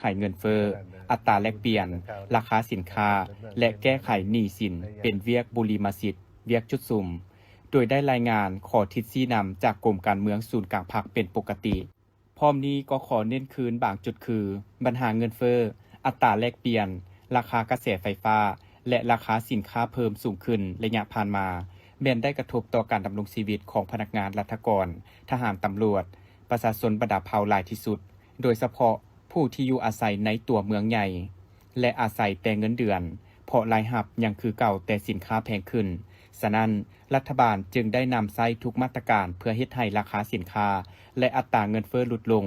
ไขเงินเฟ้ออัตราแลกเปลี่ยนราคาสินค้าและแก้ไขหนี้สินเป็นเวียกบุริมสิทธิ์เวียกจุดซุ่มโดยได้รายงานขอทิศชี้นำจากกรมการเมืองศูนย์กลางพรรคเป็นปกติพร้อมนี้ก็ขอเน้นคืนบางจุดคือปัญหาเงินเฟ้ออัตราแลกเปลี่ยนราคากระแสไฟฟ้าและราคาสินค้าเพิ่มสูงขึ้นระยะผ่านมาแม้นได้กระทบต่อการดำรงชีวิตของพนักงานรัฐกรทหารตำรวจประชาชนระดับเผ่าหลายที่สุดโดยเฉพาะผู้ที่อยู่อาศัยในตัวเมืองใหญ่และอาศัยแต่เงินเดือนเพราะรายรับยังคือเก่าแต่สินค้าแพงขึ้นฉะนั้นรัฐบาลจึงได้นำใช้ทุกมาตรการเพื่อเฮ็ดให้ราคาสินค้าและอัตราเงินเฟ้อลดลง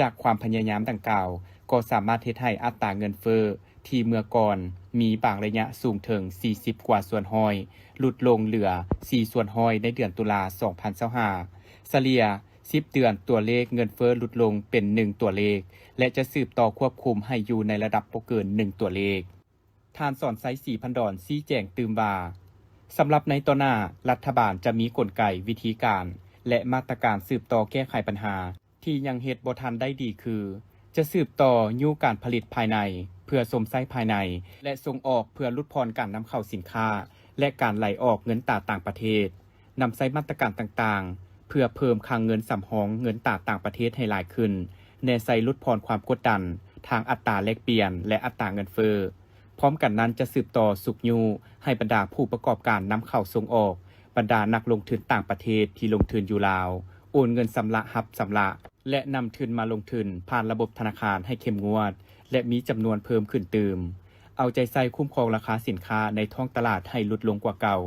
จากความพยายามดังกล่าวก็สามารถเฮ็ดให้อัตราเงินเฟ้อที่เมื่อก่อนมีบางระยะสูงถึง40กว่าส่วนห้อยลดลงเหลือ4ส่วนห้อยในเดือนตุลา2025เฉลี่ย10เดือนตัวเลขเงินเฟ้อลดลงเป็น1ตัวเลขและจะสืบต่อควบคุมให้อยู่ในระดับบ่เกิน1ตัวเลขท่านสอนไซสีพันดอนชี้แจงตื่มว่าสำหรับในต่อหน้ารัฐบาลจะมีกลไกวิธีการและมาตรการสืบต่อแก้ไขปัญหาที่ยังเฮ็ดบ่ทันได้ดีคือจะสืบต่ออยู่การผลิตภายในเพื่อสมไส้ภายในและส่งออกเพื่อลดพรการนำเข้าสินค้าและการไหลออกเงินตราต่างประเทศนำใช้มาตรการต่างๆเพื่อเพิ่มคลังเงินสำรองเงินตราต่างประเทศให้หลายขึ้นแน่ใส่ลดพรความกดดันทางอัตราแลกเปลี่ยนและอัตราเงินเฟ้อพร้อมกันนั้นจะสืบต่อสุกยูให้บรรดาผู้ประกอบการนำเข้าส่งออกบรรดานักลงทุนต่างประเทศที่ลงทุนอยู่ลาวโอนเงินสำระหับสำระและนำทุนมาลงทุนผ่านระบบธนาคารให้เข้มงวดและมีจำนวนเพิ่มขึ้นเติมเอาใจใส่คุ้มครองราคาสินค้าในท้องตลาดให้ลดลงกว่าเก่า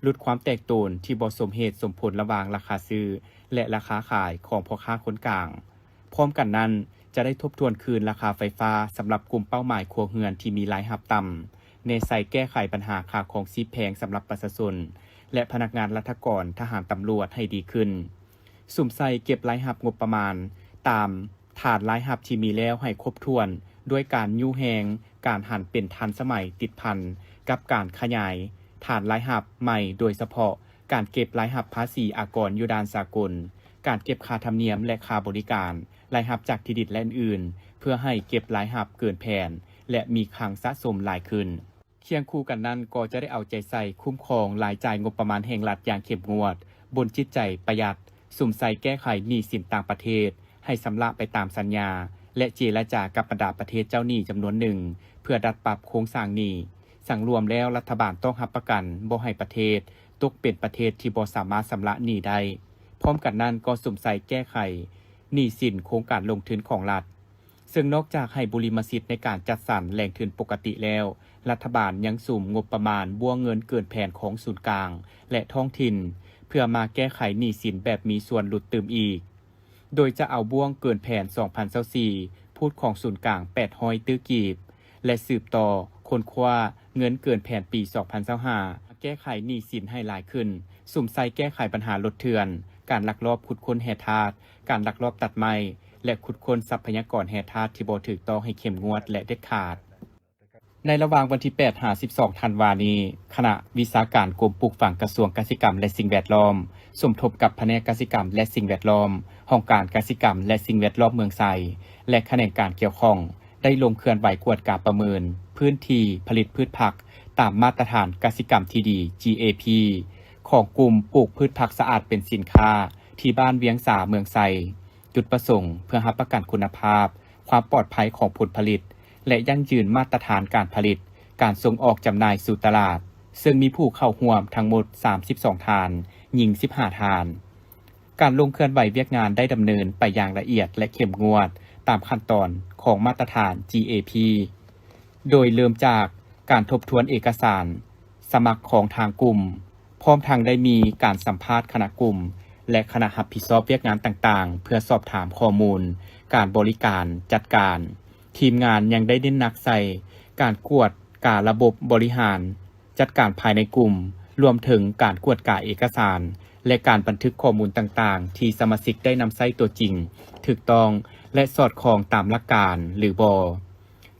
ลดความแตกต่างที่บ่สมเหตุสมผลระหว่างราคาซื้อและราคาขายของพ่อค้าคนกลางพร้อมกันนั้นจะได้ทบทวนคืนราคาไฟฟ้าสำหรับกลุ่มเป้าหมายครัวเรือนที่มีรายรับต่ำในใส่แก้ไขปัญหาค่าของชีพแพงสำหรับประชาชนและพนักงานรัฐกรทหารตำรวจให้ดีขึ้นสุ่มใส่เก็บรายรับงบประมาณตามฐานรายรับที่มีแล้วให้ครบถ้วนด้วยการยู่แหงการหันเป็นทันสมัยติดพันกับการขยายฐานรายรับใหม่โดยเฉพาะการเก็บรายรับภาษีอากรอยู่ด้านสากลการเก็บค่าธรรมเนียมและค่าบริการรายรับจากที่ดินและอื่นเพื่อให้เก็บรายรับเกินแผนและมีคลังสะสมหลายขึ้นเคียงคู่กันนั้นก็จะได้เอาใจใส่คุ้มครองรายจ่ายงบประมาณแห่งรัฐอย่างเข้มงวดบนจิตใจประหยัดสุ่มใส่แก้ไขหนี้สินต่างประเทศให้สำระไปตามสัญญาและเจรจากับบรรดาประเทศเจ้าหนี้จำนวนหนึ่งเพื่อดัดปรับโครงสร้างหนี้สั่งรวมแล้วรัฐบาลต้องรับประกันบ่ให้ประเทศตกเป็นประเทศที่บ่สามารถชำระหนี้ได้พร้อมกันนั้นก็สุ่มใส่แก้ไขหนี้สินโครงการลงทุนของรัฐซึ่งนอกจากให้บุริมสิทธิ์ในการจัดสรรแหล่งทุนปกติแล้วรัฐบาลยังสุ่มงบประมาณบัวเงินเกินแผนของศูนย์กลางและท้องถิ่นเพื่อมาแก้ไขหนี้สินแบบมีส่วนหลุดเติมอีกโดยจะเอาบ่วงเกินแผน2024พูดของศูนย์กลาง800ตื้อกีบและสืบต่อคนคว้าเงินเกินแผนปี2025แก้ไขหนี้สินให้หลายขึ้นสุ่มใส่แก้ไขปัญหารถเถื่อนการลักลอบขุดค้นแร่ธาตุการลักลอบตัดไม้และขุดค้นทรัพยากรแร่ธาตุที่บ่ถูกต้องให้เข้มงวดและเด็ดขาดในระหว่างวันที่8-12 ธันวาคมนี้คณะวิชาการกรมปลูกฝังกระทรวงเกษตรกรรมและสิ่งแวดล้อมสมทบกับแผนกกสิกรรมและสิ่งแวดล้อมห้องการกสิกรรมและสิ่งแวดล้อมเมืองไซและแขนงการเกี่ยวข้องได้ลงเคลื่อนไหวกวดกาประเมินพื้นที่ผลิตพืชผักตามมาตรฐานกสิกรรมที่ดี GAP ของกลุ่มปลูกพืชผักสะอาดเป็นสินค้าที่บ้านเวียงสาเมืองไซจุดประสงค์เพื่อรับประกันคุณภาพความปลอดภัยของผลผลิตและยั่งยืนมาตรฐานการผลิตการส่งออกจำหน่ายสู่ตลาดซึ่งมีผู้เข้าร่วมทั้งหมด32ทานหญิง15ทานการลงเคลื่อนไหวเวียกงานได้ดำเนินไปอย่างละเอียดและเข้มงวดตามขั้นตอนของมาตรฐาน GAP โดยเริ่มจากการทบทวนเอกสารสมัครของทางกลุ่มพร้อมทางได้มีการสัมภาษณ์คณะกลุ่มและคณะรับผิดชอบเวียกงานต่างๆเพื่อสอบถามข้อมูลการบริการจัดการทีมงานยังได้เน้นหนักใส่การกวดการะบบบริหารจัดการภายในกลุ่มรวมถึงการกวดกาเอกสารและการบันทึกข้อมูลต่างๆที่สมาชิกได้นำใช้ตัวจริงถูกต้องและสอดคล้องตามหลักการหรือบ่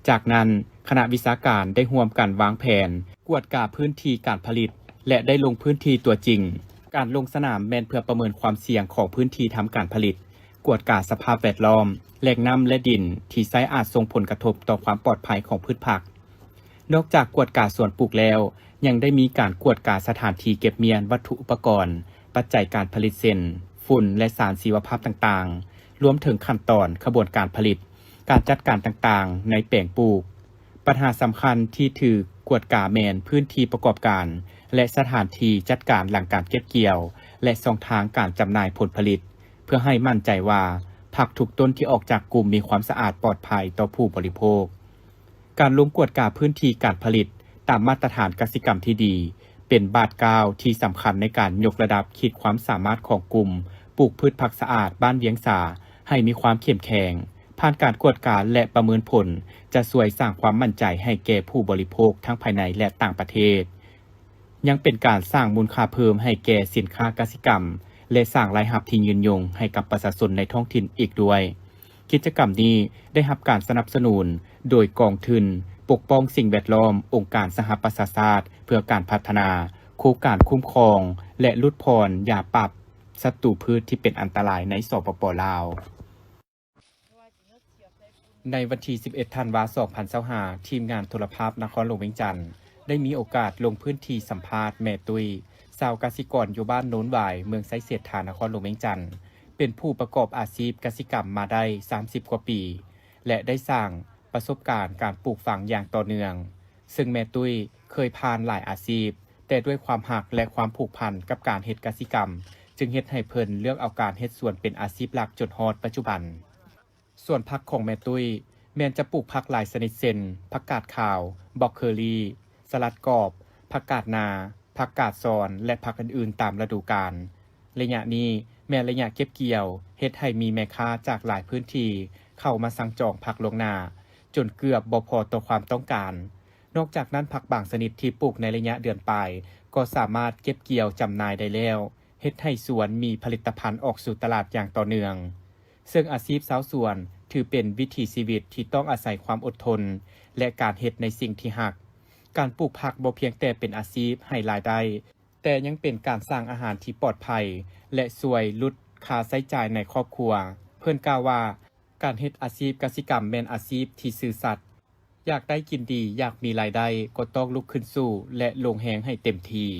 จากนั้นคณะวิชาการได้ร่วมกันวางแผนกวดกาพื้นที่การผลิตและได้ลงพื้นที่ตัวจริงการลงสนามแม่นเพื่อประเมินความเสี่ยงของพื้นที่ทำการผลิต กวดกาสภาพแวดล้อมแหล่งน้ำและดินที่ไซอาจส่งผลกระทบต่อความปลอดภัยของพืชผักนอกจากกวดกาสวนปลูกแล้วยังได้มีการกวดกาสถานที่เก็บเมียนวัตถุอุปกรณ์ปัจจัยการผลิตเส้นฝุ่นและสารชีวภาพต่างๆรวมถึงขั้นตอนขบวนการผลิตการจัดการต่างๆในแปลงปลูกปัญหาสำคัญที่ถือกวดกาแมนพื้นที่ประกอบการและสถานที่จัดการหลังการเก็บเกี่ยวและช่องทางการจำหน่ายผลผลิตเพื่อให้มั่นใจว่าผักทุกต้นที่ออกจากกลุ่มมีความสะอาดปลอดภัยต่อผู้บริโภคการลงกวดกาพื้นที่การผลิตตามมาตรฐานกสิกรรมที่ดีเป็นบาทก้าวที่สำคัญในการยกระดับขีดความสามารถของกลุ่มปลูกพืชผักสะอาดบ้านเวียงสาให้มีความเข้มแข็งผ่านการกวดกาและประเมินผลจะช่วยสร้างความมั่นใจให้แก่ผู้บริโภคทั้งภายในและต่างประเทศยังเป็นการสร้างมูลค่าเพิ่มให้แก่สินค้ากสิกรรมและสร้างรายรับที่ยืนยงให้กับประชาชนในท้องถิ่นอีกด้วยกิจกรรมนี้ได้รับการสนับสนุนโดยกองทุนปกป้องสิ่งแวดล้อมองค์การสหประชาชาติเพื่อการพัฒนาโครงการคุ้มครองและลดพรยาปรับศัตรูพืชที่เป็นอันตรายในสปป.ลาวในวันที่ 11 ธันวาคม 2025 ทีมงานโทรภาพนครหลวงเวียงจันทน์ได้มีโอกาสลงพื้นที่สัมภาษณ์แม่ตุ้ยชาวกสิกรอยู่บ้านโน้นหวายเมืองไซเสถานครหลวงเวียงจันทน์เป็นผู้ประกอบอาชีพกสิกรรมมาได้ 30 กว่าปี และได้สร้างประสบการณ์การปลูกฝังอย่างต่อเนื่องซึ่งแม่ตุ้ยเคยผ่านหลายอาชีพแต่ด้วยความหักและความผูกพันกับการเฮ็ดกสิกรรมจึงเฮ็ดให้เพิ่นเลือกเอาการเฮ็ดสวนเป็นอาชีพหลักจนฮอดปัจจุบันส่วนผักของแม่ตุ้ยแม่นจะปลูกผักหลายชนิดเช่นผักกาดขาวบล็อกเคอรี่สลัดกรอบผักกาดนาผักกาดซอนและผักอื่นๆตามฤดูกาลระยะนี้แม้ระยะเก็บเกี่ยวเฮ็ดให้มีแม่ค้าจากหลายพื้นที่เข้ามาสั่งจองผักล่วงหน้าจนเกือบบ่พอต่อความต้องการนอกจากนั้นผักบางชนิดที่ปลูกในระยะเดือนปลายก็สามารถเก็บเกี่ยวจำหน่ายได้แล้วเฮ็ดให้สวนมีผลิตภัณฑ์ออกสู่ตลาดอย่างต่อเนื่องซึ่งอาชีพชาวสวนถือเป็นวิถีชีวิตที่ต้องอาศัยความอดทนและการเฮ็ดในสิ่งที่รักการปลูกผักบ่เพียงแต่เป็นอาชีพให้รายได้แต่ยังเป็นการสร้างอาหารที่ปลอดภัยและช่วยลดค่าใช้จ่ายในครอบครัวเพิ่นกล่าวว่าการเฮ็ดอาชีพกสิกรรมแม่นอาชีพที่ซื่อสัตย์อยากได้กินดีอยากมีรายได้ก็ต้องลุกขึ้นสู้และลงแรงให้เต็มที่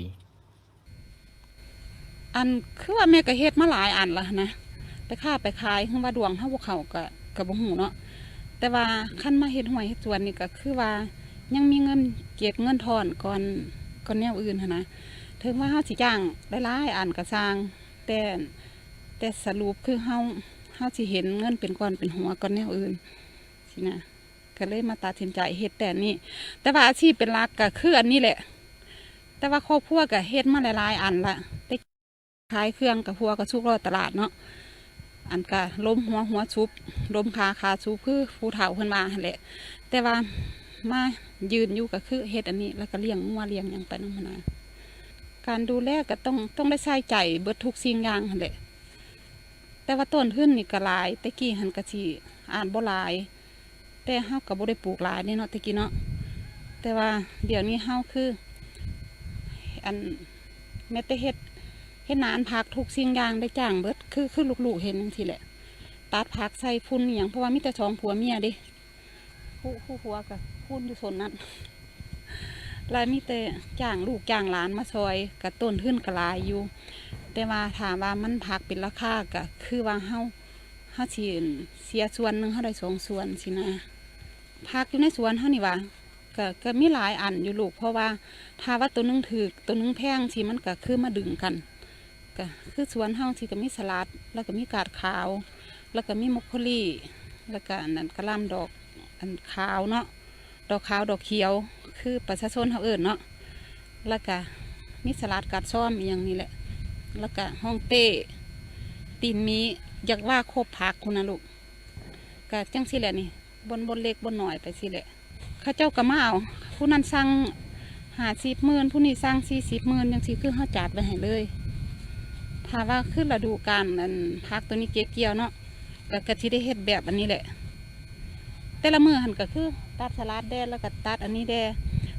อันคือว่าแม่ก็เฮ็ดมาหลายอันแล้วนะไปค้าไปขายคือว่าดวงเฮาบ่เข้าก็บ่ฮู้เนาะแต่ว่าคันมาเฮ็ดห้วยเฮ็ดสวนนี่ก็คือว่ายังมีเงินเก็บเงินทอนก่อนแนวอื่นหั่นนะถึงว่าเฮาสิจ้างหลายๆอันก็สร้างแต่สรุปคือเฮาสิเห็นเงินเป็นก้อนเป็นหัวก่อนแนวอื่นสินะก็เลยมาตัดสินใจเฮ็ดแต่นี้แต่ว่าอาชีพเป็นหลักก็คืออันนี้แหละแต่ว่าครอบครัวก็เฮ็ดมาหลายๆอันละไปขายเครื่องกับพัวก็ชุกรอตลาดเนาะอันก็ล้มหัวชุบล้มขาชุบคือผู้เฒ่าเพิ่นมาหั่นแหละแต่ว่ามายืนอยู่ก็คือเฮ็ดอันนี้แล้วก็เลี้ยงงัวเลี้ยงหยังไปนำหั่นน่ะการดูแลก็ต้องได้ใส่ใจเบิดทุกสิ่งอย่างหั่นแหละแต่ว่าต้นทุนนี่ก็หลายแต่กี้หันก็สิอ่านบ่หลายแต่เฮาก็บ่ได้ปลูกหลายเนาะแต่กี้เนาะแต่ว่าเดี๋ยวนี้เฮาคืออันแม้แต่เฮ็ดนานผักทุกสิ่งอย่างได้จ้างเบิดคือลูกๆเห็นจังซี่แหละตัดผักใส่พุ่นอหยังเพราะว่ามีแต่2ผัวเมียเด้ผู้ผัวก็พุ่นอยู่ส่วนนั้นแล้วมีแต่จ้างลูกจ้างหลานมาซอยก็ต้นทุนก็หลายอยู่แต่ว่าถามว่ามันผักเป็นราคาก็คือว่าเฮาสิเสียส่วนนึงเฮาได้2ส่วนสินะผักอยู่ในสวนเฮานี่ว่าก็มีหลายอันอยู่ลูกเพราะว่าถ้าว่าตัวนึงถูกตัวนึงแพงสิมันก็คือมาดึงกันก็คือสวนเฮาสิก็มีสลัดแล้วก็มีกาดขาวแล้วก็มีมอคโคลี่แล้วก็อันนั้นกะหล่ำดอกอันขาวเนาะดอกขาวดอกเขียวคือประชาชนเฮาเอิ้นเนาะแล้วก็มีสลัดกาดซ้อมอีหยังนี่แหละแล้วก็ฮ่องเต้ตีนมีอยากว่าครบผักคุณนะลูกก็จังสิแหละนี่บนเล็กบนหน่อยไปสิแหละข้าเจ้าก็มาเอาผู้นั้นสั่ง50,000ผู้นี้สั่ง40,000จังสิคือเฮาจัดไว้ให้เลยถ้าว่าขึ้นฤดูกาลอันผักตัวนี้เก็บเกี่ยวเนาะแล้วก็ที่ได้เฮ็ดแบบอันนี้แหละแต่ละมื้อหันก็คือตัดสลัดแดแล้วก็ตัดอันนี้แด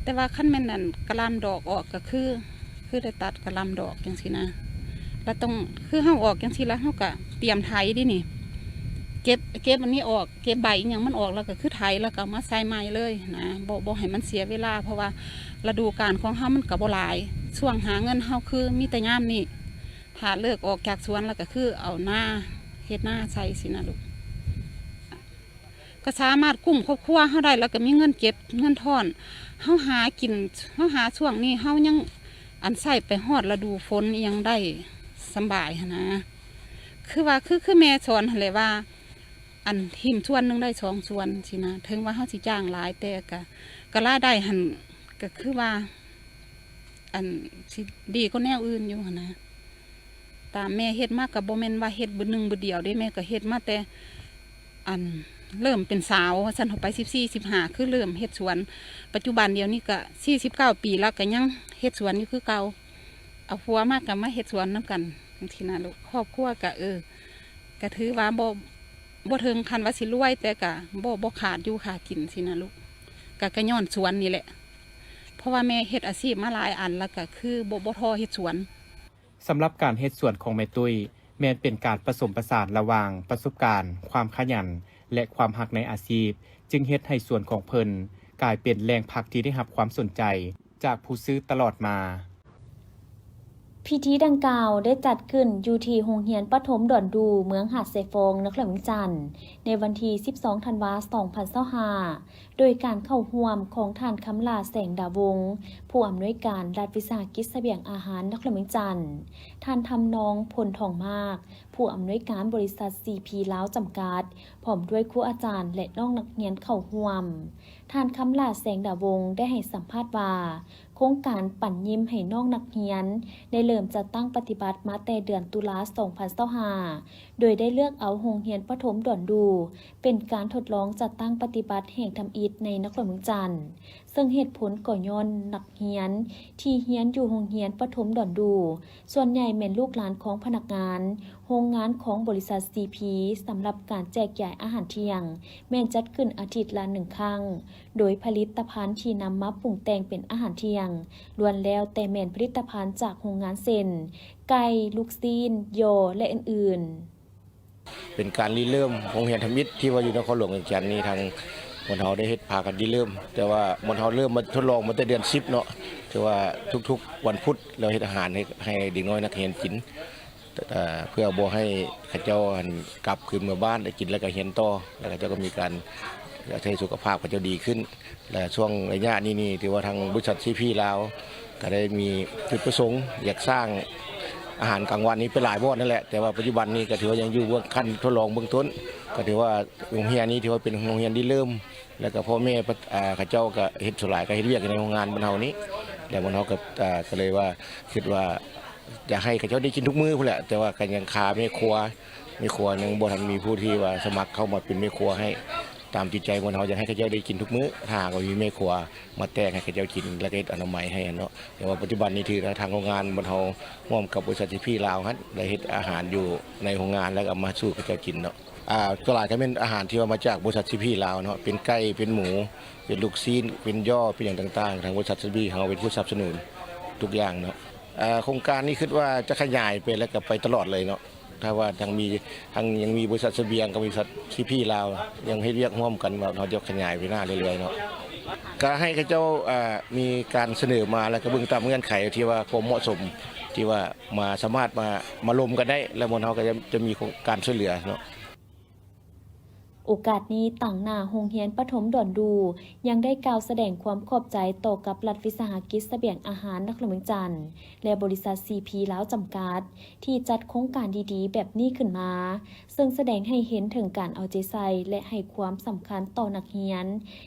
แต่ว่าขั้นแม่นนั่นกะหล่ำดอกออกก็คือได้ตัดกะหล่ำดอกจังสินะแล้วต้องคือเฮาออกจังสิแล้วเฮาก็เตรียมไถดินี่ เก็บอันนี้ออกเก็บใบอหยังมันออกแล้วก็คือไถแล้วก็มาใส่ใหม่เลยนะบ่ให้มันเสียเวลาเพราะว่าฤดูกาลของเฮามันก็บ่หลายช่วงหาเงินเฮาคือมีแต่ยามนี้ถ้าเลิกออกจากสวนแล้วก็คือเอาหน้าเฮ็ดหน้าใส่สินะลูกก็สามารถกุ้มครอบครัวเฮาได้แล้วก็มีเงินเก็บเงินทอนเฮาหากินเฮาหาช่วงนี้เฮายังอันใส่ไปฮอดฤดูฝนยังได้สบายนะคือว่าคือแม่สอนเลยว่าอันทิมส่วนหนึงได้2 ส่วนสินะถึงว่าเฮาสิจ้างหลายแต่ก็รายได้หันก็คือว่าอันสิดีกว่าแนวอื่นอยู่หั่นนะตามแม่เฮ็ดมาก็บ่แม่นว่าเฮ็ดมื้อนึงมื้อเดียวเด้แม่ก็เฮ็ดมาแต่อันเริ่มเป็นสาวฉันเข้าไป14-15คือเริ่มเฮ็ดสวนปัจจุบันเดียวนี้ก็49 ปีแล้วก็ยังเฮ็ดสวนอยู่คือเก่าเอาผัวมากก็มาเฮ็ดสวนนํกันจังซี่นะลูกครอบครัวก็ก็ถือว่าบ่ถึงขั้นว่าสิรวยแต่ก็บ่ขาดอยู่ขาดกินสินะลูกก็ย้อนสวนนี่แหละเพราะว่าแม่เฮ็ดอาชีพมาหลายอันแล้วก็คือบ่ท้อเฮ็ดสวนสำหรับการเฮ็ดสวนของแม่ตุ้ยแม้นเป็นการผสมผสานระหว่างประสบการณ์ ความขยันและความรักในอาชีพจึงเฮ็ดให้สวนของเพิ่นกลายเป็นแหล่งพักที่ได้รับความสนใจจากผู้ซื้อตลอดมาพิธีดังกล่าวได้จัดขึ้นอยู่ที่โรงเรียนประถมดอนดูเมืองหาดไซฟงนครเวียงจันทน์ในวันที่ 12 ธันวาคม 2025 โดยการเข้าร่วมของท่านคำลาแสงดาวงศ์ผู้อำนวยการรัฐวิสาหกิจเสบียงอาหารนครเวียงจันทน์ท่านทำนองพลทองมากผู้อำนวยการบริษัท CP ลาวจำกัดพร้อมด้วยครูอาจารย์และน้องนักเรียนเข้าร่วมท่านคำลาแสงดาวงศ์ได้ให้สัมภาษณ์ว่าโครงการปั่นยิ้มให้น้องนักเรียนได้เริ่มจัดตั้งปฏิบัติมาแต่เดือนตุลาคม 2025 โดยได้เลือกเอาโรงเรียนประถมดอนดูเป็นการทดลองจัดตั้งปฏิบัติแห่งทำอิฐในนครเวียงจันทน์ซึ่งเหตุผลก่อย้อนนักเรียนที่เรียนอยู่โรงเรียนประถมดอนดูส่วนใหญ่เป็นลูกหลานของพนักงานโรงงานของบริษัท CP สำหรับการแจกจ่ายอาหารเที่ยงแม่นจัดขึ้นอาทิตย์ละ1 ครั้งโดยผลิตภัณฑ์ที่นำมาปรุงแต่งเป็นอาหารเที่ยงล้วนแล้วแต่แม่นผลิตภัณฑ์จากโรงงานเส้นไก่ลูกซีนโยและอื่นๆเป็นการริเริ่มโรงเรียนธรรมิตรที่ว่าอยู่นครหลวงเวียงจันทน์นี่ทางมณฑลได้เฮ็ดพากันริเริ่มแต่ว่ามณฑลเริ่มมาทดลองมาแต่เดือน10เนาะถือว่าทุกๆวันพุธเราเฮ็ดอาหารให้เด็กน้อยนักเรียนกินเพื่อบ่ให้เขาเจ้ากลับคืนมาบ้านได้กินแล้วก็เรียนต่อแล้วเขาเจ้าก็มีการให้สุขภาพเขาเจ้าดีขึ้นและช่วงระยะนี้ถือว่าทางบริษัท CP ลาวก็ได้มีจุดประสงค์อยากสร้างอาหารกลางวันนี้เป็นหลายบ่อนนั่นแหละแต่ว่าปัจจุบันนี้ก็ถือว่ายังอยู่บนขั้นทดลองเบื้องต้นก็ถือว่าโรงเรียนนี้ถือว่าเป็นโรงเรียนที่เริ่มแล้วก็พ่อแม่เขาเจ้าก็เฮ็ดสลายก็เฮ็ดเวียกในโรงงานบรรเทานี้แล้วบรรเทาก็เลยว่าคิดว่าจะให้เขาเจ้าได้กินทุกมื้อพุ่นแหละแต่ว่าก็ยังขาแม่ครัวนึงบ่ทันมีผู้ที่ว่าสมัครเข้ามาเป็นแม่ครัวให้ตามจิตใจบรรเทาจะให้เขาเจ้าได้กินทุกมื้อถ้าหากว่ามีแม่ครัวมาแตกให้เขาเจ้ากินแล้วก็อนามัยให้เนาะแต่ว่าปัจจุบันนี้ถือทางโรงงานบรรเทาร่วมกับบริษัท CP ลาวได้เฮ็ดอาหารอยู่ในโรงงานแล้วก็มาสู่เขาเจ้ากินเนาะตลาดก็เป็นอาหารที่ว่ามาจากบริษัท CP ลาวเนาะเป็นไก่เป็นหมูเป็นลูกซีนเป็นย่อเป็นอย่างต่างๆทางบริษัท CP เขาเป็นผู้สนับสนุนทุกอย่างเนาะโครงการนี้คิดว่าจะขยายไปแล้วก็ไปตลอดเลยเนาะถ้าว่ายังมีบริษัทเสบียงกับบริษัท CP ลาวยังให้เรียกร่วมกันว่าเราจะขยายไปหน้าเรื่อยๆเนาะก็ให้เขาเจ้ามีการเสนอมาแล้วก็เบิ่งตามเงื่อนไขที่ว่าความเหมาะสมที่ว่ามาสามารถมาลมกันได้แล้วมณฑลก็จะมีการช่วยเหลือเนาะโอกาสนี้ต่างหน้าโรงเรียนประถมดอนดูยังได้กล่าวแสดงความขอบใจต่อกับรัฐวิสาหกิจเสบียงอาหารนครเวียงจันทน์และบริษัท CP ลาวจำกัดที่จัดโครงการดีๆแบบนี้ขึ้นมาซึ่งแสดงให้เห็นถึงการเอาใจใส่และให้ความสำคัญต่อนักเรียน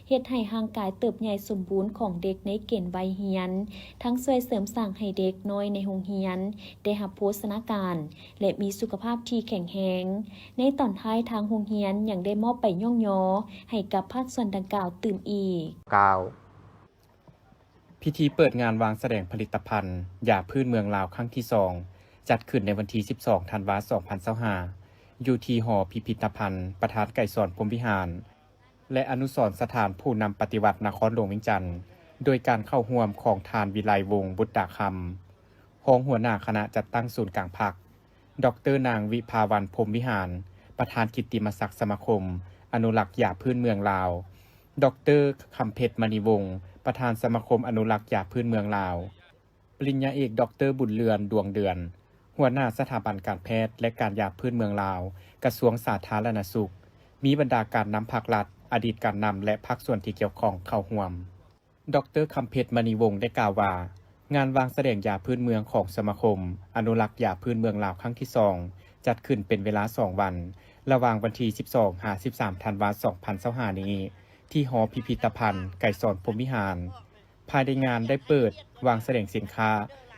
เฮ็ดให้ร่างกายเติบใหญ่สมบูรณ์ของเด็กในเกณฑ์วัยเรียนทั้งช่วยเสริมสร้างให้เด็กน้อยในโรงเรียนได้รับโภชนาการและมีสุขภาพที่แข็งแรงในตอนท้ายทางโรงเรียนยังได้มอบไปย่องยอให้กับภาคส่วนดังกล่าวตื่มอีกพิธีเปิดงานวางแสดงผลิตภัณฑ์ยาพื้นเมืองลาวครั้งที่2จัดขึ้นในวันที่12 ธันวาคม 2025อยู่ที่หอพิพิธภัณฑ์ประธานไก่สอนพรหมวิหารและอนุสรณ์สถานผู้นำปฏิวัตินครหลวงเวียงจันทน์โดยการเข้าร่วมของทานวิไลวงศ์บุตรคำรองหัวหน้าคณะจัดตั้งศูนย์กลางภาคดร.นางวิภาวันพรหมวิหาร ประธานกิตติมศักดิ์สมาคมอนุรักษ์หญ้าพื้นเมืองลาวดร.คำเพชรมณีวงศ์ประธานสมาคมอนุรักษ์หญ้าพื้นเมืองลาวปริญญาเอกดร.บุญเรือนดวงเดือนหัวหน้าสถาบันการแพทย์และการหญ้าพื้นเมืองลาวกระทรวงสาธารณสุขมีบรรดาการนำภาครัฐอดีตการนำและภาคส่วนที่เกี่ยวข้องเข้าร่วมดร.คำเพชรมณีวงศ์ได้กล่าวว่างานวางแสดงหญ้าพื้นเมืองของสมาคมอนุรักษ์หญ้าพื้นเมืองลาวครั้งที่2จัดขึ้นเป็นเวลา2วันระหว่างวันที่12-13 ธันวาคม 2025 นี้ที่หอพิพิธภัณฑ์ไกรสอนพรหมวิหารภายในงานได้เปิดวางแสดงสินค้า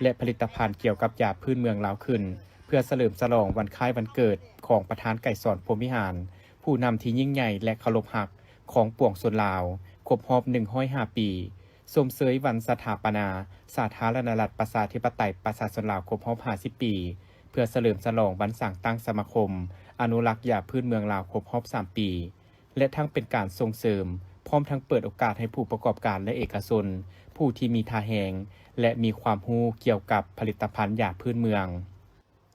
และผลิตภัณฑ์เกี่ยวกับหญ้าพื้นเมืองลาวขึ้นเพื่อเฉลิมฉลองวันคล้ายวันเกิดของประธานไกรสอนพรหมวิหารผู้นำที่ยิ่งใหญ่และเคารพรักของปวงชนลาวครบรอบ105 ปีสมเสยวันสถาปนาสาธารณรัฐประชาธิปไตยประชาชนลาวครบรอบ50 ปีเพื่อเฉลิมฉลองวันสร้างตั้งสมาคมอนุรักษ์หญ้าพื้นเมืองลาวครบรอบ3 ปีและทั้งเป็นการส่งเสริมพร้อมทั้งเปิดโอกาสให้ผู้ประกอบการและเอกชนผู้ที่มีท่าแหงและมีความรู้เกี่ยวกับผลิตภัณฑ์หญ้าพื้นเมือง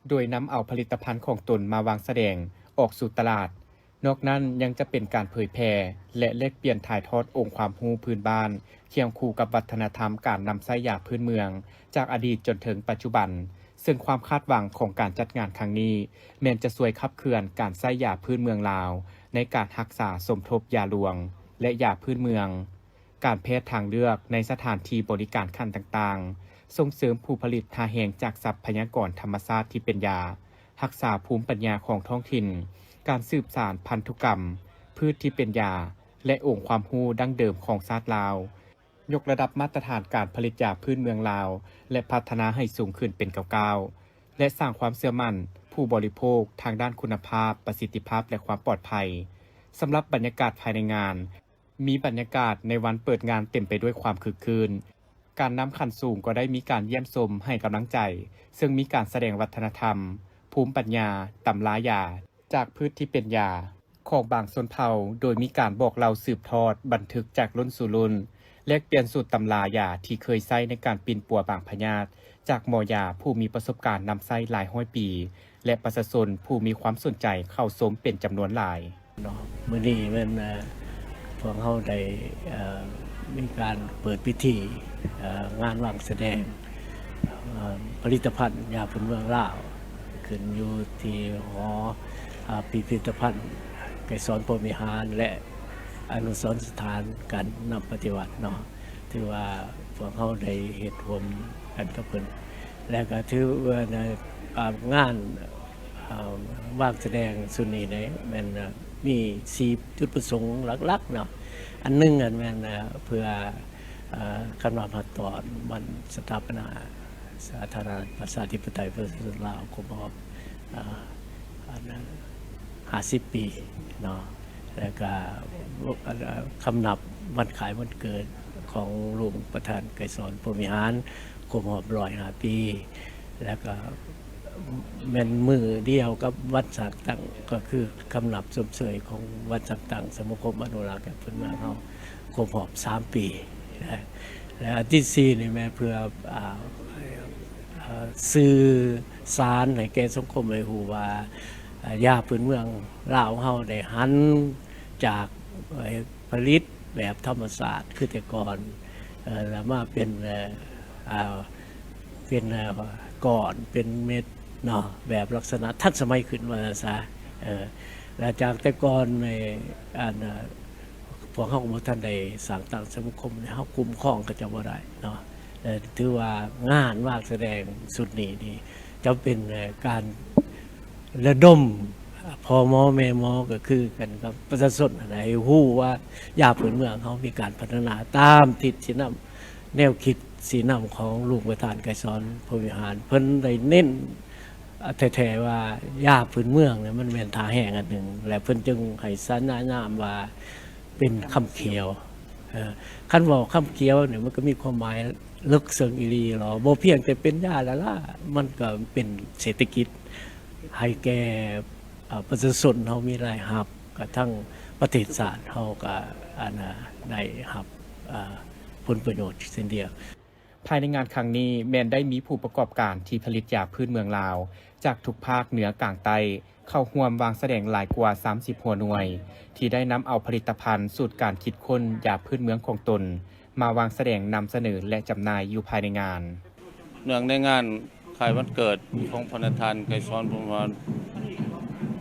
โดยนำเอาผลิตภัณฑ์ของตนมาวางแสดงออกสู่ตลาดนอกนั้นยังจะเป็นการเผยแพร่และแลกเปลี่ยนถ่ายทอดองค์ความรู้พื้นบ้านเคียงคู่กับวัฒนธรรมการนำไส้หญ้าพื้นเมืองจากอดีตจนถึงปัจจุบันซึ่งความคาดหวังของการจัดงานครั้งนี้แม้นจะช่วยขับเคลื่อนการไส้หญ้าพื้นเมืองลาวในการรักษาสมทบหญ้าหลวงและหญ้าพื้นเมืองการแพทย์ทางเลือกในสถานที่บริการขั้นต่างๆส่งเสริมผู้ผลิตท่าแหงจากทรัพยากรธรรมชาติที่เป็นยารักษาภูมิปัญญาของท้องถิ่นการสืบสานพันธุกรรมพืชที่เป็นยาและองค์ความรู้ดั้งเดิมของชาติลาวยกระดับมาตรฐานการผลิตยาพื้นเมืองลาวและพัฒนาให้สูงขึ้นเป็นก้าวๆและสร้างความเชื่อมั่นผู้บริโภคทางด้านคุณภาพประสิทธิภาพและความปลอดภัยสำหรับบรรยากาศภายในงานมีบรรยากาศในวันเปิดงานเต็มไปด้วยความคึกคืนการนำขันสูงก็ได้มีการเยี่ยมชมให้กำลังใจซึ่งมีการแสดงวัฒนธรรมภูมิปัญญาตำรายาจากพืชที่เป็นยาของบางชนเผ่าโดยมีการบอกเล่าสืบทอดบันทึกจากรุ่นสู่รุ่นแลกเปลี่ยนสูตรตำรายาที่เคยใช้ในการปิ่นปัวบางพญาตจากหมอยาผู้มีประสบการณ์นำไส้หลายร้อยปีและประชาชนผู้มีความสนใจเข้าชมเป็นจำนวนหลายมื้อนี้มันพวกเขาได้มีการเปิดพิธีงานวางแสดงผลิตภัณฑ์หญ้าพื้นเมืองลาวขึ้นอยู่ที่หอพิพิธภัณฑ์ไกรสอนพรหมวิหารและอนุสรณ์สถานการนำปฏิวัติเนาะถือว่าพวกเขาได้เฮ็ดร่วมกันกับเพิ่นและก็ถือว่างานวางแสดงสุดนี้ได้แม่นมี4จุดประสงค์หลักๆเนาะอันนึงแม่นเพื่อคำนวณผลตอนวันสถาปนาสาธารณรัฐประชาธิปไตยประชาชนลาวครบรอบ50 ปีเนาะแล้วก็คำนับวันขายวันเกิดของหลวงประธานไกรสอนพรหมวิหารครบรอบ105 ปีแล้วก็แม่นมือเดียวกับวัดสักตั้งก็คือคำนับสมเสยของวัดสักตั้งสมาคมอนุรักษ์พื้นเมืองเฮาครบรอบ3 ปีและอันที่4นี่แม่เพื่อสื่อสารให้แก่สังคมได้รู้ว่าหญ้าพื้นเมืองลาวเฮาได้หันจากผลิตแบบธรรมชาติคือแต่ก่อนแล้วมาเป็นก้อนเป็นเม็ดเนาะแบบลักษณะทันสมัยขึ้นมาซะแล้วจากแต่ก่อนในพวกเฮาบ่ทันได้สร้างตั้งสังคมเฮาคุ้มครองก็จะบ่ได้เนาะถือว่างานวางแสดงสุดนี้นี่จะเป็นการระดมพ่อหมอแม่หมอก็คือกันกับประชาชนให้ฮู้ว่าหญ้าพื้นเมืองเขามีการพัฒนาตามทิศสีน้ำแนวคิดสีน้ำของลูกประธานไกรสอนพรหมวิหารเพิ่นได้เน้นแท้ๆว่าหญ้าพื้นเมืองเนี่ยมันแม่นท่าแห้งอันหนึ่งและเพิ่นจึงให้สัญญามว่าเป็นคำเขียวคันบอกคำเขียวเนี่ยมันก็มีความหมายลึกซึ้งอีหลีหรอบ่เพียงแต่เป็นหญ้าละล่ะมันก็เป็นเศรษฐกิจให้แก่ประชาชนเฮามีรายรับกระทั่งประเทศชาติเฮาก็ได้รับผลประโยชน์เช่นเดียวภายในงานครั้งนี้แม้นได้มีผู้ประกอบการที่ผลิตหญ้าพื้นเมืองลาวจากทุกภาคเหนือกลางใต้ เข้าร่วมวางแสดงหลายกว่า30หัวหน่วยที่ได้นำเอาผลิตภัณฑ์สูตรการคิดค้นยาพื้นเมืองของตนมาวางแสดงนำเสนอและจำหน่ายอยู่ภายในงานเนื่องในงานคล้ายวันเกิดของพระประธานไกรสอนพรหมวร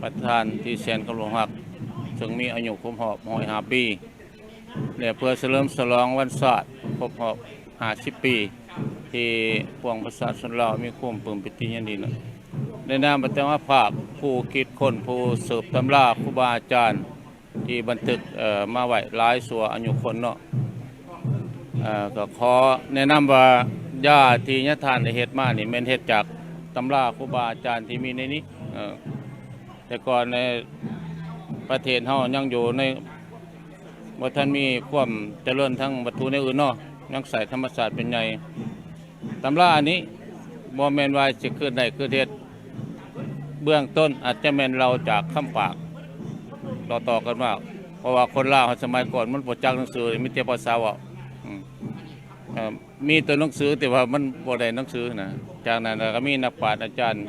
ประธานที่แสนเคารพรักซึ่งมีอายุครบรอบ105 ปีและเพื่อเฉลิมฉลองวันศาสตร์ครบรอบ50 ปีที่พวกประชาชนลาวมีความปลื้มปิติยินดีนะในนามประธานภาคผู้คิดค้นผู้สืบตำราครูบาอาจารย์ที่บันทึกมาไว้หลายสัวอายุคนเนาะก็ขอแนะนำว่ายาที่ญาทานได้เฮ็ดมานี่แม่นเฮ็ดจากตำราครูบาอาจารย์ที่มีในนี้แต่ก่อนในประเทศเฮายังอยู่ในบ่ทันมีความเจริญทั้งวัตถุในอื่นเนาะยังใส่ธรรมศาสตร์เป็นใหญ่ตำราอันนี้บ่แม่นว่าสิขึ้นได้คือเฮ็ดเบื้องต้นอาจจะแม่นเราจากคำปากต่อกันมาเพราะว่าคนลาวสมัยก่อนมันบ่จักหนังสือมีแต่ภาษาเว้ามีตัวหนังสือแต่ว่ามันบ่ได้หนังสือนะจากนั้นก็มีนักปราชญ์อาจารย์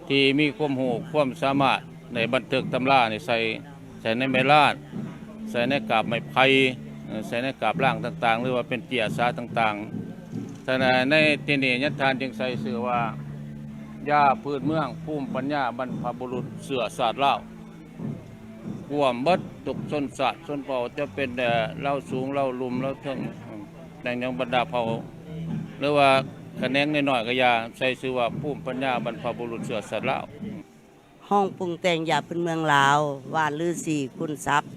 ที่มีความรู้ความสามารถในบันทึกตำรานี่ใส่ในไม้ลาดใส่ในกาบไม้ไผ่ใส่ในกาบล่างต่างๆหรือว่าเป็นเจียสาต่างๆแต่ในที่นี้ญาติทานจึงใส่ชื่อว่ายาพื้นเมืองภูมิปัญญาบรรพบุรุษเสือศาสตร์ลาวรวมเบิดทุกชนชาติชนเผ่าจะเป็นเล่าสูงเล่าลุ่มเล่าเทิงแต่ยังบรรดาเผ่าหรือว่าคะแนนน้อยๆก็ยาใส่ชื่อว่าภูมิปัญญาบรรพบุรุษเสือศาสตร์ลาวห้องปรุงแต่งยาพื้นเมืองลาวว่านลือสีคุณทรัพย์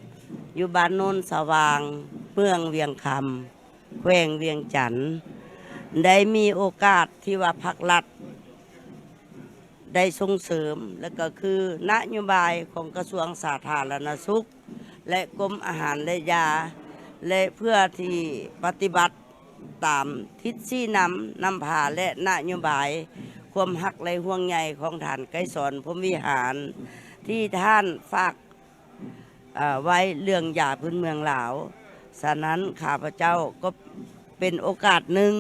อยู่บ้านโน้นสว่างเมืองเวียงคำแขวงเวียงจันทน์ได้มีโอกาสที่ว่าภาครัฐได้ส่งเสริมและก็คือนโยบายของกระทรวงสาธารณสุขและกรมอาหารและยาและเพื่อที่ปฏิบัติตามทิศชี้นำพาและนโยบายความหักและห่วงใยของท่านไกรสอนพรหมวิหารที่ท่านฝากไว้เรื่องยาพื้นเมืองลาวฉะนั้นข้าพเจ้าก็เป็นโอกาสหนึ่ง